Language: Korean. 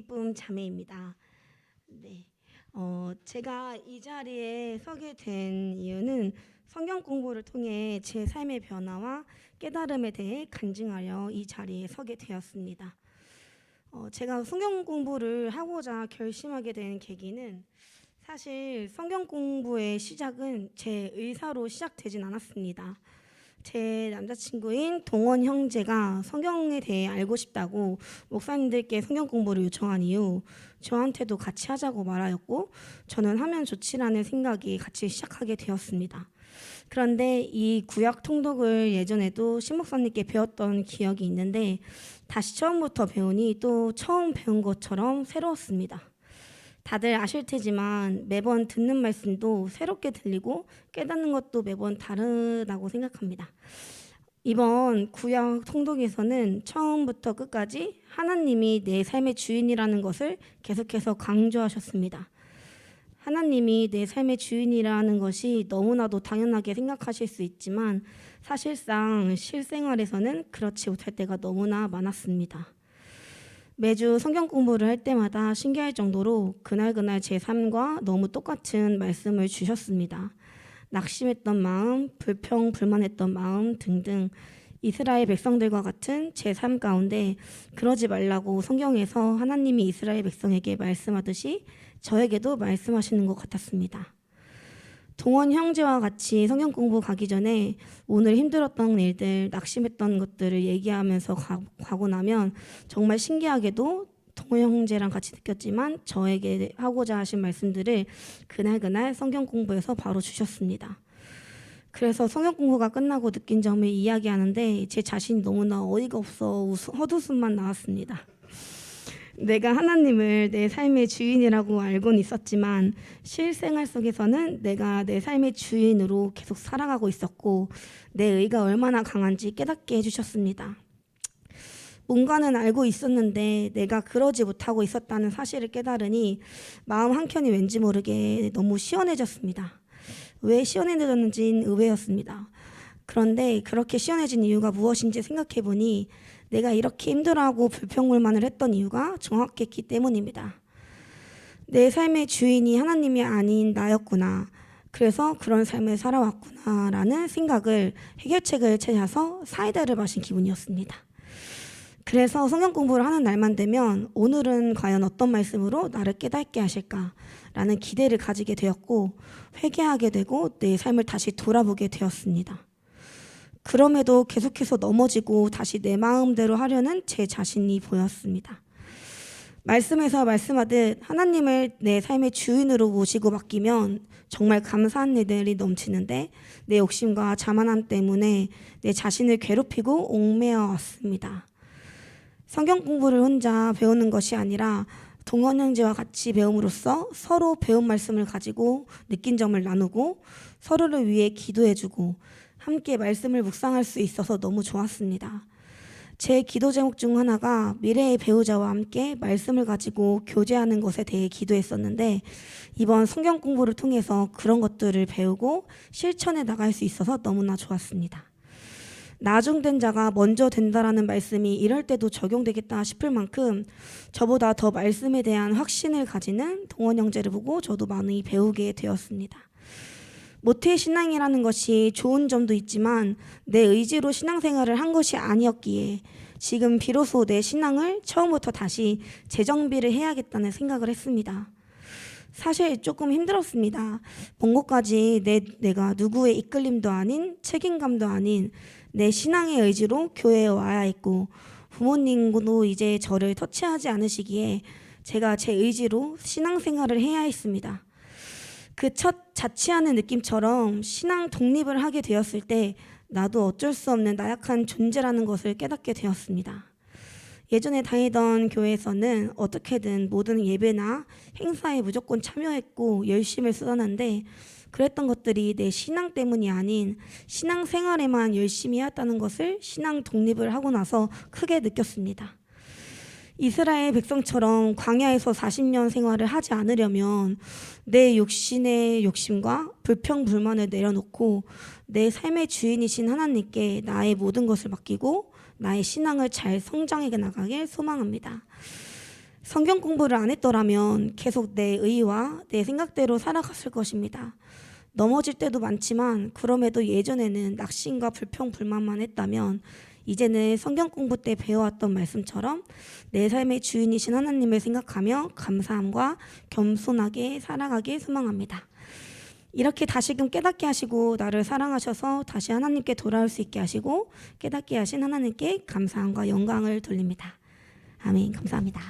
이쁨 자매입니다. 네. 제가 이 자리에 서게 된 이유는 성경 공부를 통해 제 삶의 변화와 깨달음에 대해 간증하려 이 자리에 서게 되었습니다. 제가 성경 공부를 하고자 결심하게 된 계기는 사실 성경 공부의 시작은 제 의사로 시작되진 않았습니다. 제 남자친구인 동원 형제가 성경에 대해 알고 싶다고 목사님들께 성경 공부를 요청한 이후 저한테도 같이 하자고 말하였고 저는 하면 좋지라는 생각이 같이 시작하게 되었습니다. 그런데 이 구약 통독을 예전에도 신목사님께 배웠던 기억이 있는데 다시 처음부터 배우니 또 처음 배운 것처럼 새로웠습니다. 다들 아실 테지만 매번 듣는 말씀도 새롭게 들리고 깨닫는 것도 매번 다르다고 생각합니다. 이번 구약 통독에서는 처음부터 끝까지 하나님이 내 삶의 주인이라는 것을 계속해서 강조하셨습니다. 하나님이 내 삶의 주인이라는 것이 너무나도 당연하게 생각하실 수 있지만 사실상 실생활에서는 그렇지 못할 때가 너무나 많았습니다. 매주 성경 공부를 할 때마다 신기할 정도로 그날그날 제 삶과 너무 똑같은 말씀을 주셨습니다. 낙심했던 마음, 불평불만했던 마음 등등 이스라엘 백성들과 같은 제 삶 가운데 그러지 말라고 성경에서 하나님이 이스라엘 백성에게 말씀하듯이 저에게도 말씀하시는 것 같았습니다. 동원 형제와 같이 성경 공부 가기 전에 오늘 힘들었던 일들, 낙심했던 것들을 얘기하면서 가고 나면 정말 신기하게도 동원 형제랑 같이 느꼈지만 저에게 하고자 하신 말씀들을 그날 성경 공부에서 바로 주셨습니다. 그래서 성경 공부가 끝나고 느낀 점을 이야기하는데 제 자신이 너무나 어이가 없어 헛웃음만 나왔습니다. 내가 하나님을 내 삶의 주인이라고 알고는 있었지만 실생활 속에서는 내가 내 삶의 주인으로 계속 살아가고 있었고 내 의가 얼마나 강한지 깨닫게 해주셨습니다. 뭔가는 알고 있었는데 내가 그러지 못하고 있었다는 사실을 깨달으니 마음 한켠이 왠지 모르게 너무 시원해졌습니다. 왜 시원해졌는지는 의외였습니다. 그런데 그렇게 시원해진 이유가 무엇인지 생각해보니 내가 이렇게 힘들어하고 불평불만을 했던 이유가 정확했기 때문입니다. 내 삶의 주인이 하나님이 아닌 나였구나. 그래서 그런 삶을 살아왔구나 라는 생각을 해결책을 찾아서 사이다를 마신 기분이었습니다. 그래서 성경 공부를 하는 날만 되면 오늘은 과연 어떤 말씀으로 나를 깨닫게 하실까 라는 기대를 가지게 되었고 회개하게 되고 내 삶을 다시 돌아보게 되었습니다. 그럼에도 계속해서 넘어지고 다시 내 마음대로 하려는 제 자신이 보였습니다. 말씀에서 말씀하듯 하나님을 내 삶의 주인으로 모시고 맡기면 정말 감사한 일들이 넘치는데 내 욕심과 자만함 때문에 내 자신을 괴롭히고 옥매어 왔습니다. 성경 공부를 혼자 배우는 것이 아니라 동원 형제와 같이 배움으로써 서로 배운 말씀을 가지고 느낀 점을 나누고 서로를 위해 기도해주고 함께 말씀을 묵상할 수 있어서 너무 좋았습니다. 제 기도 제목 중 하나가 미래의 배우자와 함께 말씀을 가지고 교제하는 것에 대해 기도했었는데 이번 성경 공부를 통해서 그런 것들을 배우고 실천해 나갈 수 있어서 너무나 좋았습니다. 나중된 자가 먼저 된다라는 말씀이 이럴 때도 적용되겠다 싶을 만큼 저보다 더 말씀에 대한 확신을 가지는 동원 형제를 보고 저도 많이 배우게 되었습니다. 모태신앙이라는 것이 좋은 점도 있지만 내 의지로 신앙생활을 한 것이 아니었기에 지금 비로소 내 신앙을 처음부터 다시 재정비를 해야겠다는 생각을 했습니다. 사실 조금 힘들었습니다. 먼 곳까지 내가 누구의 이끌림도 아닌 책임감도 아닌 내 신앙의 의지로 교회에 와야 했고 부모님도 이제 저를 터치하지 않으시기에 제가 제 의지로 신앙생활을 해야 했습니다. 그 첫 자취하는 느낌처럼 신앙 독립을 하게 되었을 때 나도 어쩔 수 없는 나약한 존재라는 것을 깨닫게 되었습니다. 예전에 다니던 교회에서는 어떻게든 모든 예배나 행사에 무조건 참여했고 열심을 쏟았는데 그랬던 것들이 내 신앙 때문이 아닌 신앙생활에만 열심히 해왔다는 것을 신앙 독립을 하고 나서 크게 느꼈습니다. 이스라엘 백성처럼 광야에서 40년 생활을 하지 않으려면 내 육신의 욕심과 불평불만을 내려놓고 내 삶의 주인이신 하나님께 나의 모든 것을 맡기고 나의 신앙을 잘 성장해 나가길 소망합니다. 성경 공부를 안 했더라면 계속 내 의와 내 생각대로 살아갔을 것입니다. 넘어질 때도 많지만 그럼에도 예전에는 낙심과 불평, 불만만 했다면 이제는 성경 공부 때 배워왔던 말씀처럼 내 삶의 주인이신 하나님을 생각하며 감사함과 겸손하게 살아가길 소망합니다. 이렇게 다시금 깨닫게 하시고 나를 사랑하셔서 다시 하나님께 돌아올 수 있게 하시고 깨닫게 하신 하나님께 감사함과 영광을 돌립니다. 아멘. 감사합니다.